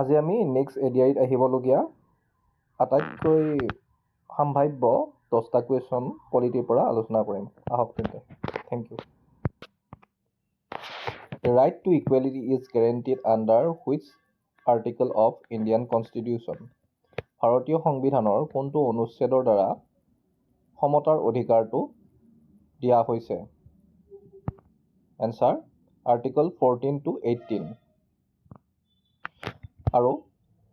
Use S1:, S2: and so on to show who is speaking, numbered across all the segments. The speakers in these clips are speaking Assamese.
S1: আজি আমি নেক্সট এডিআইত আহিবলগীয়া আটাইতকৈ সম্ভাৱ্য 10টা কুৱেশ্যন পলিটিৰ পৰা আলোচনা কৰিম। আহক তেন্তে। Thank you. The right to equality is guaranteed under which article of Indian Constitution? ভাৰতীয় সংবিধানৰ কোনটো অনুচ্ছেদৰ দ্বাৰা সমতাৰ অধিকাৰটো দিয়া হৈছে? Answer article 14 to 18। আৰু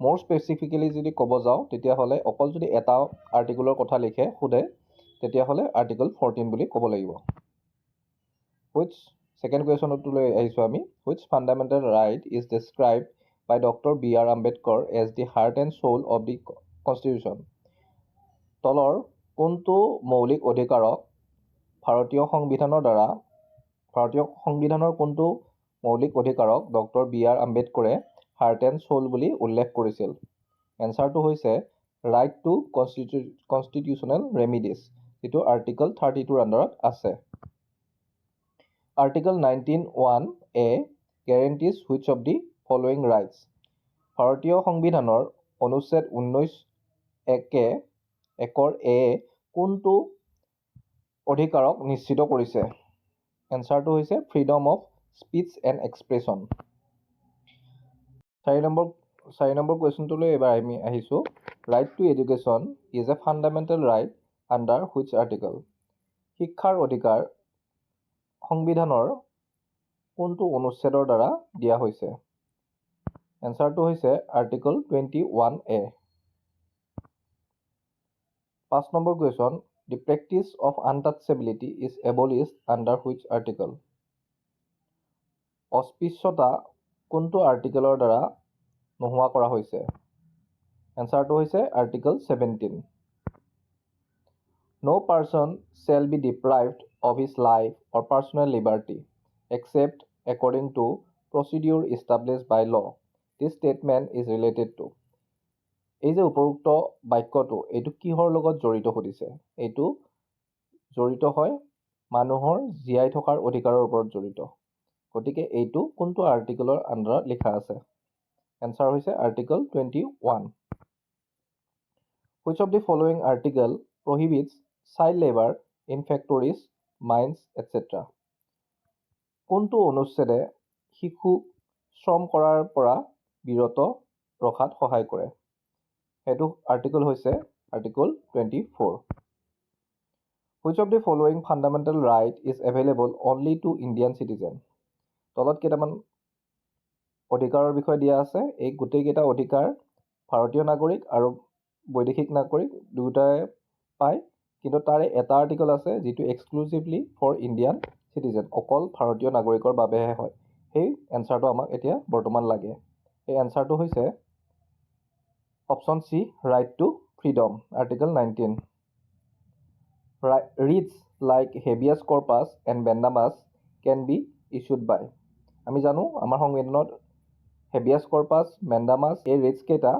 S1: মোৰ স্পেচিফিকেলি যদি ক'ব যাওঁ তেতিয়াহ'লে অকল যদি এটা আৰ্টিকলৰ কথা লিখে সোধে তেতিয়াহ'লে আৰ্টিকল 14 বুলি ক'ব লাগিব। Which second questionটো লৈ আহিছোঁ আমি। Which fundamental right is described by Dr. B.R. Ambedkar as the heart and soul of the Constitution? তলৰ কোনটো মৌলিক অধিকাৰক ভাৰতীয় সংবিধানৰ কোনটো মৌলিক অধিকাৰক ডক্টৰ বি আৰ আম্বেদকাৰে হাৰ্ট এণ্ড সোল বুলি উল্লেখ কৰিছিল? এনচাৰটো হৈছে ৰাইট টু কনষ্টিটিউচনেল ৰেমিডিজ, যিটো আৰ্টিকল 32ৰ আণ্ডাৰত আছে। Article 19(1)A guarantees which of the following rights? ভাৰতীয় সংবিধানৰ অনুচ্ছেদ 19(1)(1)(a) কোনটো অধিকাৰক নিশ্চিত কৰিছে? এনচাৰটো হৈছে freedom of speech and expression. 4 নম্বৰ কুৱেশ্যনটোলৈ এবাৰ আমি আহিছোঁ। Right to education is a fundamental right under which article? শিক্ষাৰ অধিকাৰ সংবিধানৰ কোনটো অনুচ্ছেদৰ দ্বাৰা দিয়া হৈছে? এনচাৰটো হৈছে article 21(a). 5 number question. The practice of untouchability is abolished under which article? অস্পৃশ্যতা কোনটো আৰ্টিকলৰ দ্বাৰা নোহোৱা কৰা হৈছে? এনচাৰটো হৈছে article 17। No person shall be deprived of his life or personal liberty except according to procedure established by law. This statement is related to? এই যে উপৰোক্ত বাক্যটো এইটো কিহৰ লগত জড়িত সুধিছে? এইটো জড়িত হয় মানুহৰ জীয়াই থকাৰ অধিকাৰৰ ওপৰত জড়িত। গতিকে এইটো কোনটো আৰ্টিকলৰ আণ্ডাৰত লিখা আছে? এনচাৰ হৈছে article 21। Which of the following article prohibits child labor in factories, mines, etc.? কোনটো অনুচ্ছেদে শিশুক শ্ৰম কৰাৰ পৰা বিৰত ৰখাত সহায় কৰে? সেইটো আৰ্টিকল হৈছে article 24। Which of the following fundamental right is available only to Indian citizen? তলত কেইটামান অধিকাৰৰ বিষয়ে দিয়া আছে। এই গোটেইকেইটা অধিকাৰ ভাৰতীয় নাগৰিক আৰু বৈদেশিক নাগৰিক দুয়োটাই পায়, কিন্তু তাৰে এটা আৰ্টিকল আছে যিটো এক্সক্লুচিভলি ফৰ ইণ্ডিয়ান চিটিজেন, অকল ভাৰতীয় নাগৰিকৰ বাবেহে হয়। সেই এনচাৰটো আমাক এতিয়া বৰ্তমান লাগে। এই এনচাৰটো হৈছে option C, right to freedom, article 19। Writs like habeas corpus and mandamus can be issued by? আমি জানো আমাৰ সংবিধানত হেবিয়াছ কৰ্পাছ, মেণ্ডামাছ এই ৰিটছ কেইটা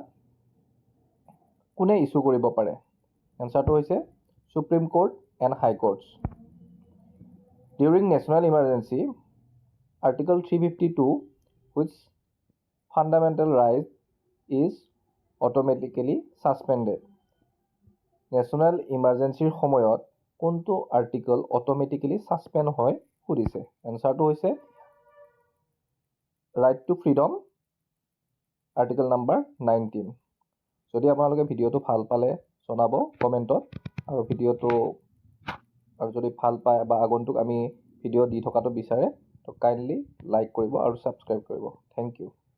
S1: কোনে ইছ্যু কৰিব পাৰে? এনচাৰটো হৈছে Supreme Court and High Courts. During national emergency article 352 which fundamental right is automatically suspended? National ইমাৰ্জেঞ্চিৰ সময়ত কোনটো আৰ্টিকল অট'মেটিকেলি ছাছপেণ্ড হয় সুধিছে? এনচাৰটো হৈছে right to freedom, article number 19। যদি আপোনালোকে ভিডিঅ'টো ভাল পালে জনাব কমেণ্টত, আৰু যদি ভাল পায় বা আগন্তুক আমি ভিডিঅ' দি থকাটো বিচাৰে তো কাইণ্ডলি লাইক কৰিব আৰু ছাবস্ক্ৰাইব কৰিব। Thank U.